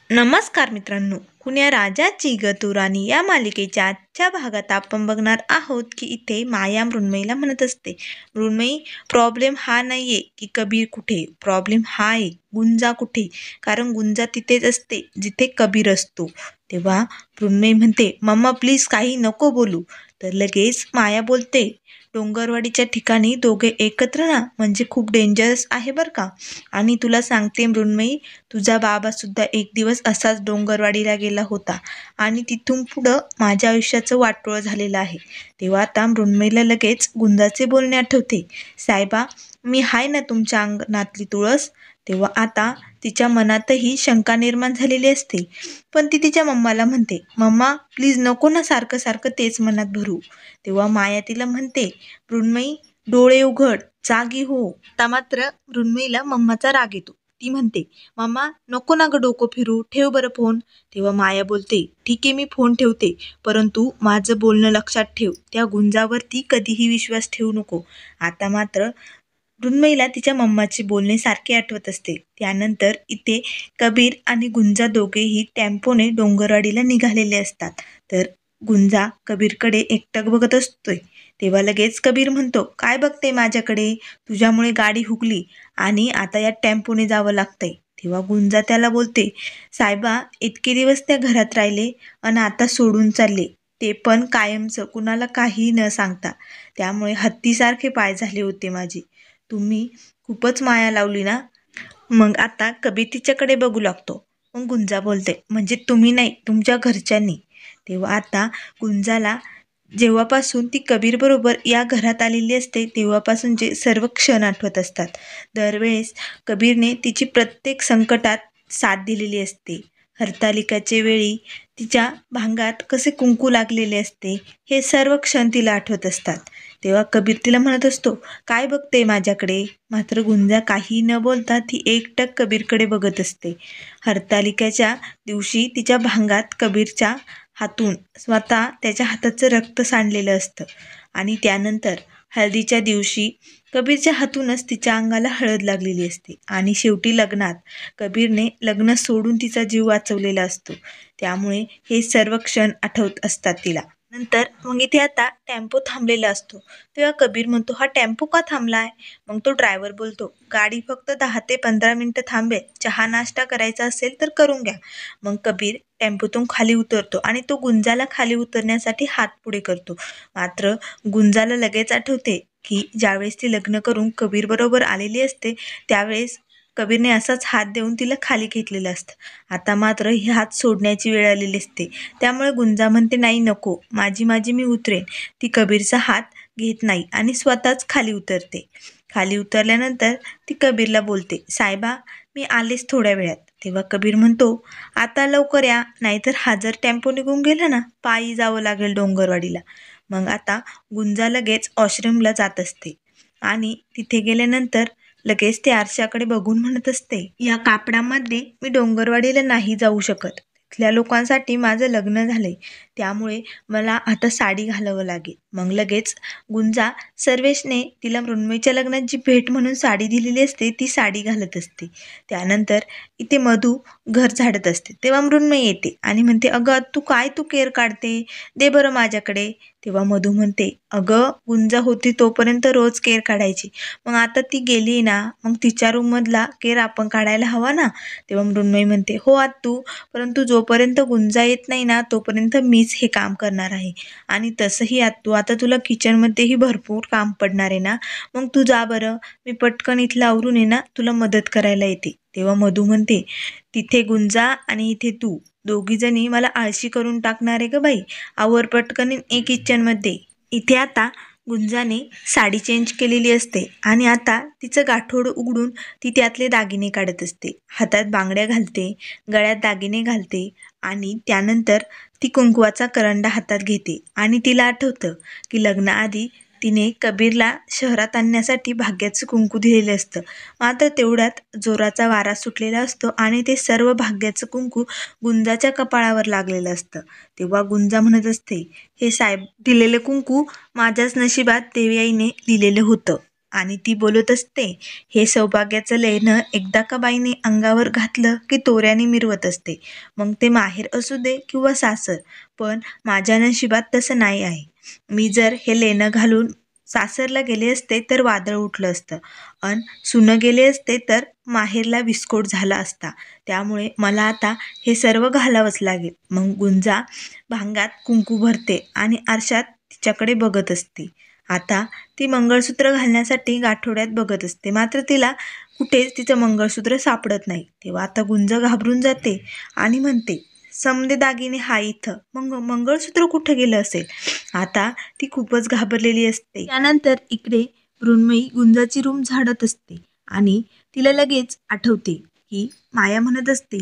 नमस्कार मित्रांनो, कुण्या राजाची ग तू राणी या मालिकेच्या आजच्या भागात आपण बघणार आहोत की इथे माया मृण्मयीला म्हणत असते, मृण्मयी, प्रॉब्लेम हा नाहीये की कबीर कुठे, प्रॉब्लेम हा आहे गुंजा कुठे. कारण गुंजा तिथेच असते जिथे कबीर असतो. तेव्हा मृण्मयी म्हणते, मम्मा प्लीज काही नको बोलू. तर लगेच माया बोलते, डोंगरवाडीच्या ठिकाणी दोघे एकत्र ना म्हणजे खूप डेंजरस आहे बरं का. आणि तुला सांगते मृण्मयी, तुझा बाबा सुद्धा एक दिवस असाच डोंगरवाडीला गेला होता आणि तिथून पुढं माझ्या आयुष्याचं वाटोळं झालेलं आहे. तेव्हा आता मृण्मयीला लगेच गुंजाचे बोलणे आठवते. साहेबा, मी हाय ना तुमच्या अंगणातली तुळस. तेव्हा आता तिच्या मनातही शंका निर्माण झालेली असते. पण ती तिच्या मम्माला म्हणते, मम्मा प्लीज नको ना सारखं सारखं तेच मनात भरू. तेव्हा माया तिला म्हणते, मृण्मयी डोळे उघड, जागी हो. आता मात्र मृण्मयीला मम्माचा राग येतो. ती म्हणते, मम्मा नको ना गं डोकं फिरू, ठेव बरं फोन. तेव्हा माया बोलते, ठीक आहे मी फोन ठेवते, परंतु माझं बोलणं लक्षात ठेव, त्या गुंजावरती कधीही विश्वास ठेवू नको. आता मात्र मृण्मयीला तिच्या मम्माचे बोलणे सारखे आठवत असते. त्यानंतर इथे कबीर आणि गुंजा दोघेही टेम्पोने डोंगरवाडीला निघालेले असतात. तर गुंजा कबीरकडे एकटक बघत असतोय. तेव्हा लगेच कबीर म्हणतो, काय बघते माझ्याकडे, तुझ्यामुळे गाडी हुकली आणि आता या टेम्पोने जावं लागतंय. तेव्हा गुंजा त्याला बोलते, साहेबा इतके दिवस त्या घरात राहिले आणि आता सोडून चालले, ते पण कायमचं, कुणाला काही न सांगता. त्यामुळे हत्तीसारखे पाय झाले होते माझे. तुम्ही खूपच माया लावली ना. मग आता कबीर तिच्याकडे बघू लागतो. मग गुंजा बोलते, म्हणजे तुम्ही नाही, तुमच्या घरच्यांनी. तेव्हा आता गुंजाला जेव्हापासून ती कबीर बरोबर या घरात आलेली असते तेव्हापासूनचे सर्व क्षण आठवत असतात. दरवेळेस कबीरने तिची प्रत्येक संकटात साथ दिलेली असते. हरतालिकाचे वेळी तिच्या भांगात कसे कुंकू लागलेले असते, हे सर्व क्षण तिला आठवत असतात. तेव्हा कबीर तिला म्हणत असतो, काय बघते माझ्याकडे. मात्र गुंजा काही न बोलता ती एकटक कबीरकडे बघत असते. हरतालिकेच्या दिवशी तिच्या भांगात कबीरच्या हातून स्वतः त्याच्या हाताचं रक्त सांडलेलं असतं आणि त्यानंतर हळदीच्या दिवशी कबीरच्या हातूनच तिच्या अंगाला हळद लागलेली असते आणि शेवटी लग्नात कबीरने लग्न सोडून तिचा जीव वाचवलेला असतो. त्यामुळे हे सर्व क्षण आठवत असतात तिला. नंतर मग इथे आता टेम्पो थांबलेला असतो. तेव्हा कबीर म्हणतो, हा टेम्पो का थांबलाय. मग तो ड्रायव्हर बोलतो, गाडी फक्त 10 ते 15 मिनिटं थांबेल, चहा नाश्ता करायचा असेल तर करून घ्या. मग कबीर टेम्पोतून खाली उतरतो आणि तो गुंजाला खाली उतरण्यासाठी हात पुढे करतो. मात्र गुंजाला लगेच आठवते की ज्यावेळेस ती लग्न करून कबीर बरोबर आलेली असते त्यावेळेस कबीरने असाच हात देऊन तिला खाली घेतलेलं असतं. आता मात्र ही हात सोडण्याची वेळ आलेली असते. त्यामुळे गुंजा म्हणते, नाही नको, माझी माझी मी उतरेन. ती कबीरचा हात घेत नाही आणि स्वतःच खाली उतरते. खाली उतरल्यानंतर ती कबीरला बोलते, साहेबा मी आलेच थोड्या वेळात. तेव्हा कबीर म्हणतो, आता लवकर या, नाहीतर हा जर टेम्पो निघून गेला ना, पायी जावं लागेल डोंगरवाडीला. मग आता गुंजा लगेच वॉशरूमला जात असते आणि तिथे गेल्यानंतर लगेच ते आरशाकडे बघून म्हणत असते, या कापडामध्ये मी डोंगरवाडीला नाही जाऊ शकत. तिथल्या लोकांसाठी माझं लग्न झालंय, त्यामुळे मला आता साडी घालावं लागेल. मग लगेच गुंजा सर्वेशने तिला मृण्मयीच्या लग्नात जी भेट म्हणून साडी दिलेली असते ती साडी घालत असते. त्यानंतर इथे मधू घर झाडत असते. तेव्हा मृण्मयी येते आणि म्हणते, अगं तू केर काढते, दे बरं माझ्याकडे. तेव्हा मधू म्हणते, अगं गुंजा होती तोपर्यंत रोज केर काढायची, मग आता ती गेली ना, मग तिच्या रूममधला केर आपण काढायला हवा ना. तेव्हा मृण्मयी म्हणते, हो आत्तू, परंतु जोपर्यंत गुंजा येत नाही ना तोपर्यंत मीच हे काम करणार आहे. आणि तसंही आत्तू आता तुला किचनमध्येही भरपूर काम पडणार आहे ना, मग तू जा बरं, मी पटकन इथलं आवरून आहे ना तुला मदत करायला येते. तेव्हा मधू म्हणते, तिथे गुंजा आणि इथे तू दोघीजणी मला आळशी करून टाकणार आहे ग बाई, आवर पटकन ये किचनमध्ये. इथे आता गुंजाने साडी चेंज केलेली असते आणि आता तिचं गाठोड उघडून ती त्यातले दागिने काढत असते. हातात बांगड्या घालते, गळ्यात दागिने घालते आणि त्यानंतर ती कुंकवाचा करंडा हातात घेते आणि तिला आठवतं की लग्नाआधी तिने कबीरला शहरात आणण्यासाठी भाग्याचं कुंकू दिलेलं असतं. मात्र तेवढ्यात जोराचा वारा सुटलेला असतो आणि ते सर्व भाग्याचं कुंकू गुंजाच्या कपाळावर लागलेलं असतं. तेव्हा गुंजा म्हणत असते, हे साहेब दिलेले कुंकू माझ्याच नशिबात देवयाईने लिहिलेलं होतं आणि ती बोलत असते, हे सौभाग्याचं लेणं एकदा का बाईने अंगावर घातलं की तोऱ्याने मिरवत असते, मग ते माहेर असू दे किंवा सासर. पण माझ्या नशिबात तसं नाही आहे. मी जर हे लेणं घालून सासरला गेले असते तर वादळ उठलं असतं, अन सुनं गेले असते तर माहेरला विस्फोट झाला असता. त्यामुळे मला आता हे सर्व घालावंच लागेल. मग गुंजा भांगात कुंकू भरते आणि आरशात तिच्याकडे बघत असते. आता ती मंगळसूत्र घालण्यासाठी गाठोड्यात बघत असते, मात्र तिला कुठेच तिचं मंगळसूत्र सापडत नाही. तेव्हा आता गुंजा घाबरून जाते आणि म्हणते, समदे दागिने हाय इथं, मग मंगळसूत्र कुठं गेलं असेल. आता ती खूपच घाबरलेली असते. त्यानंतर इकडे मृण्मयी गुंजाची रूम झाडत असते आणि तिला लगेच आठवते की माया म्हणत असते,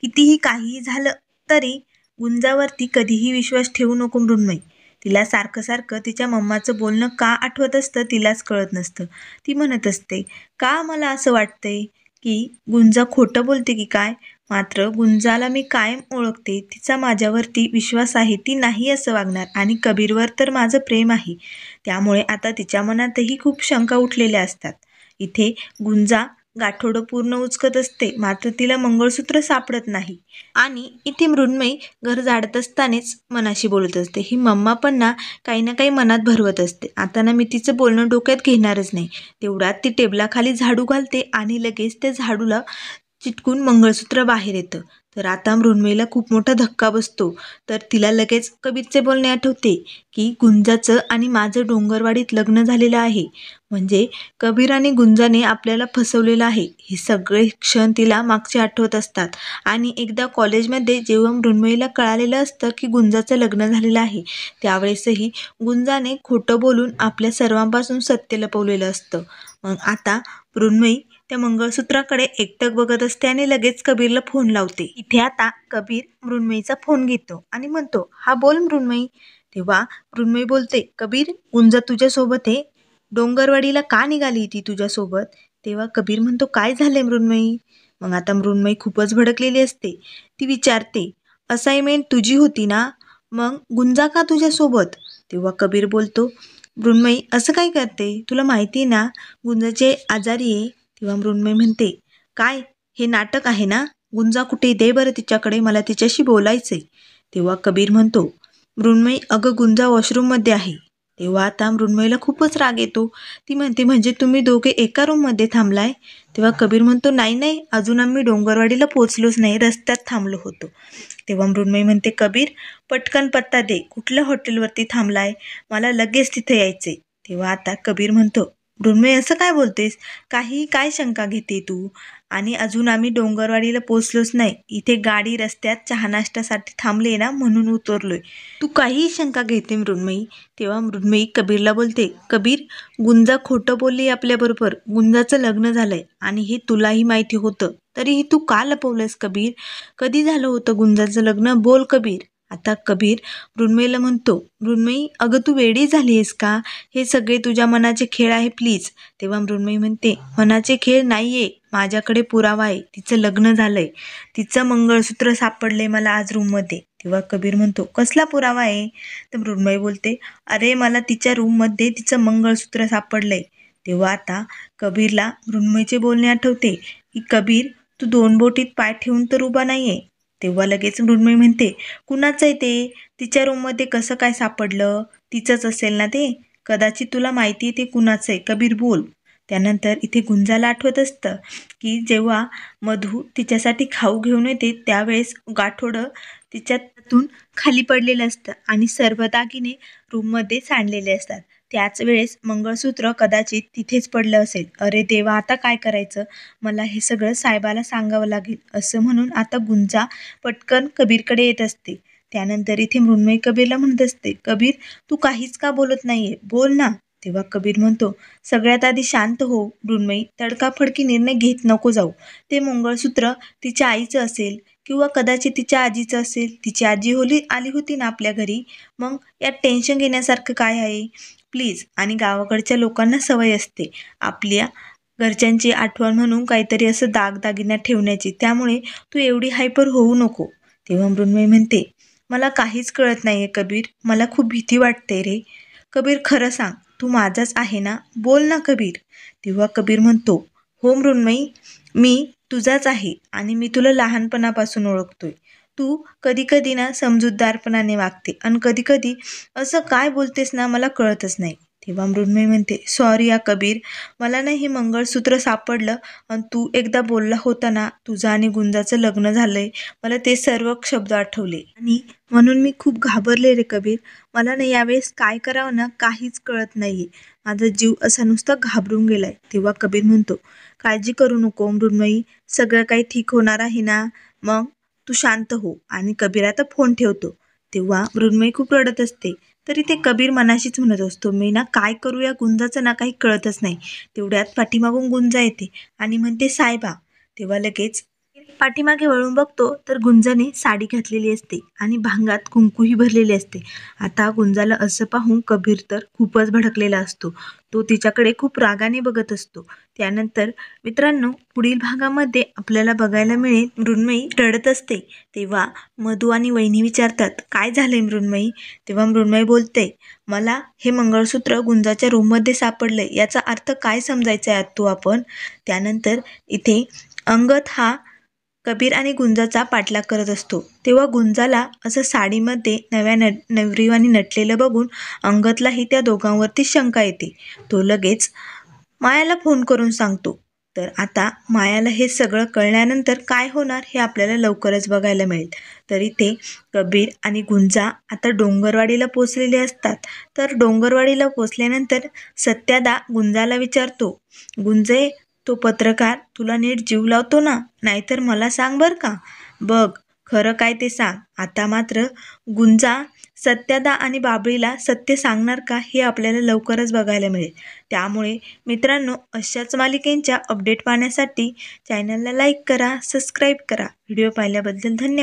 कितीही काहीही झालं तरी गुंजावरती कधीही विश्वास ठेवू नको मृण्मयी. तिला सारखं सारखं तिच्या मम्माचं बोलणं का आठवत असतं तिलाच कळत नसतं. ती म्हणत असते, का मला असं वाटतंय की गुंजा खोटं बोलते की काय. मात्र गुंजाला मी कायम ओळखते, तिचा माझ्यावरती विश्वास आहे, ती नाही असं वागणार. आणि कबीरवर तर माझं प्रेम आहे. त्यामुळे आता तिच्या मनातही खूप शंका उठलेल्या असतात. इथे गुंजा गाठोडं पूर्ण उचकत असते, मात्र तिला मंगळसूत्र सापडत नाही. आणि इथे मृण्मयी घर झाडत असतानाच मनाशी बोलत असते, ही मम्मा पण ना काही मनात भरवत असते. आता ना मी तिचं बोलणं डोक्यात घेणारच नाही. तेवढ्यात ती टेबलाखाली झाडू घालते आणि लगेच त्या झाडूला चिटकून मंगळसूत्र बाहेर येतं. तर आता मृण्मयीला खूप मोठा धक्का बसतो. तर तिला लगेच कबीरचे बोलणे आठवते की गुंजाचं आणि माझं डोंगरवाडीत लग्न झालेलं आहे. म्हणजे कबीर आणि गुंजाने आपल्याला फसवलेलं आहे. हे सगळे क्षण तिला मागचे आठवत असतात. आणि एकदा कॉलेजमध्ये जेव्हा मृण्मयीला कळालेलं असतं की गुंजाचं लग्न झालेलं आहे, त्यावेळेसही गुंजाने खोटं बोलून आपल्या सर्वांपासून सत्य लपवलेलं असतं. मग आता मृण्मयी त्या मंगळसूत्राकडे एकटक बघत असते आणि लगेच कबीरला फोन लावते. इथे आता कबीर मृण्मयीचा फोन घेतो आणि म्हणतो, हा बोल मृण्मयी. तेव्हा मृण्मयी बोलते, कबीर गुंजा तुझ्यासोबत आहे, डोंगरवाडीला का निघाली ती तुझ्यासोबत. तेव्हा कबीर म्हणतो, काय झालंय मृण्मयी. मग आता मृण्मयी खूपच भडकलेली असते. ती विचारते, असाइनमेंट तुझी होती ना, मग गुंजा का तुझ्यासोबत. तेव्हा कबीर बोलतो, मृण्मयी असं काय करते, तुला माहिती ना गुंजाचे आजारी आहे. तेव्हा मृण्मयी म्हणते, काय हे नाटक आहे ना, गुंजा कुठे, दे बरं तिच्याकडे, मला तिच्याशी बोलायचंय. तेव्हा कबीर म्हणतो, मृण्मयी अगं गुंजा वॉशरूममध्ये आहे. तेव्हा आता मृण्मयीला खूपच राग येतो. ती म्हणते, म्हणजे तुम्ही दोघे एका रूममध्ये थांबलाय. तेव्हा कबीर म्हणतो, नाही नाही, अजून आम्ही डोंगरवाडीला पोचलोच नाही, रस्त्यात थांबलो होतो. तेव्हा मृण्मयी म्हणते, कबीर पटकन पत्ता दे, कुठल्या हॉटेलवरती थांबलाय, मला लगेच तिथे यायचे. तेव्हा आता कबीर म्हणतो, मृण्मयी असं काय बोलतेस, काय शंका घेते तू, आणि अजून आम्ही डोंगरवाडीला पोचलोच नाही, इथे गाडी रस्त्यात चहा नाश्त्यासाठी थांबले ना म्हणून उतरलोय, तू काहीही शंका घेते मृण्मयी. तेव्हा मृण्मयी कबीरला बोलते, कबीर गुंजा खोटं बोलली आपल्याबरोबर, गुंजाचं लग्न झालंय आणि हे तुलाही माहिती होतं, तरीही तू का लपवलंस कबीर. कधी झालं होतं गुंजाचं लग्न, बोल कबीर. आता कबीर मृण्मयीला म्हणतो, मृण्मयी अगं तू वेडी झाली आहेस का, हे सगळे तुझ्या मनाचे खेळ आहे प्लीज. तेव्हा मृण्मयी म्हणते, मनाचे खेळ नाहीये, माझ्याकडे पुरावा आहे, तिचं लग्न झालंय, तिचं मंगळसूत्र सापडलंय मला आज रूममध्ये. तेव्हा कबीर म्हणतो, कसला पुरावा आहे. तर मृण्मयी बोलते, अरे मला तिच्या रूममध्ये तिचं मंगळसूत्र सापडलंय. तेव्हा आता कबीरला मृण्मयीचे बोलणे आठवते की कबीर तू दोन बोटीत पाय ठेवून तर उभा नाहीये. तेव्हा लगेच मृण्मयी म्हणते, कुणाचं आहे ते, तिच्या रूममध्ये कसं काय सापडलं, तिचंच असेल ना ते, कदाचित तुला माहिती आहे ते कुणाचं आहे, कबीर बोल. त्यानंतर इथे गुंजाला आठवत असतं की जेव्हा मधू तिच्यासाठी खाऊ घेऊन येते त्यावेळेस गाठोडं तिच्यातून खाली पडलेलं असतं आणि सर्व दागिने रूममध्ये सांडलेले असतात. त्याच वेळेस मंगळसूत्र कदाचित तिथेच पडलं असेल. अरे देवा, आता काय करायचं, मला हे सगळं साहेबाला सांगावं लागेल. असं म्हणून आता गुंजा पटकन कबीरकडे येत असते. त्यानंतर इथे मृण्मयी कबीरला म्हणत असते, कबीर तू काहीच का बोलत नाहीये, बोल ना. तेव्हा कबीर म्हणतो, सगळ्यात आधी शांत हो मृण्मयी, तडकाफडकी निर्णय घेत नको जाऊ. ते मंगळसूत्र तिच्या आईचं असेल किंवा कदाचित तिच्या आजीचं असेल, तिची आजी आली होती ना आपल्या घरी, मग यात टेन्शन घेण्यासारखं काय आहे प्लीज. आणि गावाकडच्या लोकांना सवय असते आपल्या घरच्यांची आठवण म्हणून काहीतरी असं दागदागिना ठेवण्याची, त्यामुळे तू एवढी हायपर होऊ नको. तेव्हा मृण्मयी म्हणते, मला काहीच कळत नाहीये कबीर, मला खूप भीती वाटते रे. कबीर खरं सांग, तू माझाच आहे ना? बोल ना कबीर. तेव्हा कबीर म्हणतो, हो मृण्मयी, मी तुझाच आहे आणि मी तुला लहानपणापासून ओळखतोय. तू कधी कधी ना समजूतदारपणाने वागते आणि कधी कधी असं काय बोलतेस ना मला कळतच नाही. तेव्हा मृण्मयी म्हणते, सॉरी या कबीर, मला ना हे मंगळसूत्र सापडलं आणि तू एकदा बोलला होता ना तुझं आणि गुंजाचं लग्न झालंय, मला ते सर्व शब्द आठवले आणि म्हणून मी खूप घाबरले रे कबीर. मला ना यावेळेस काय करावं ना काहीच कळत नाहीये. माझा जीव असा नुसता घाबरून गेलाय. तेव्हा कबीर म्हणतो, काळजी करू नको मृण्मयी, सगळं काही ठीक होणार आहे ना? मग तू शांत हो. आणि कबीर आता फोन ठेवतो. तेव्हा मृण्मयी खूप रडत असते. तरी ते कबीर मनाशीच म्हणत असतो, मी ना काय करू या गुंजाचं ना काही कळतच नाही. तेवढ्यात पाठीमागून गुंजा येते आणि म्हणते, साहेबा. तेव्हा लगेच पाठीमागे वळून बघतो तर गुंजाने साडी घातलेली असते आणि भांगात कुंकूही भरलेले असते. आता गुंजाला असं पाहून कबीर तर खूपच भडकलेला असतो. तो तिच्याकडे खूप रागाने बघत असतो. त्यानंतर मित्रांनो, पुढील भागामध्ये आपल्याला बघायला मिळेल मृण्मयी रडत असते. तेव्हा मधू आणि वहिनी विचारतात, काय झालंय मृण्मयी? तेव्हा मृण्मयी बोलते, मला हे मंगळसूत्र गुंजाच्या रूममध्ये सापडलंय. याचा अर्थ काय समजायचा आहे तू आपण? त्यानंतर इथे अंगद हा कबीर आणि गुंजाचा पाठलाग करत असतो. तेव्हा गुंजाला असं साडीमध्ये नव्या नवरीवानी नटलेलं बघून अंगदलाही त्या दोघांवरती शंका येते. तो लगेच मायाला फोन करून सांगतो. तर आता मायाला हे सगळं कळल्यानंतर काय होणार हे आपल्याला लवकरच बघायला मिळेल. तर इथे कबीर आणि गुंजा आता डोंगरवाडीला पोचलेले असतात. तर डोंगरवाडीला पोचल्यानंतर सत्यादा गुंजाला विचारतो, गुंजे, तो पत्रकार तुला नीट जीव लावतो ना? नाहीतर मला सांग बरं का. बघ, खरं काय ते सांग. आता मात्र गुंजा सत्यादा आणि बाबळीला सत्य सांगणार का हे आपल्याला लवकरच बघायला मिळेल. त्यामुळे मित्रांनो, अशाच मालिकेंच्या अपडेट पाहण्यासाठी चॅनलला लाईक करा, सबस्क्राईब करा. व्हिडिओ पाहिल्याबद्दल धन्यवाद.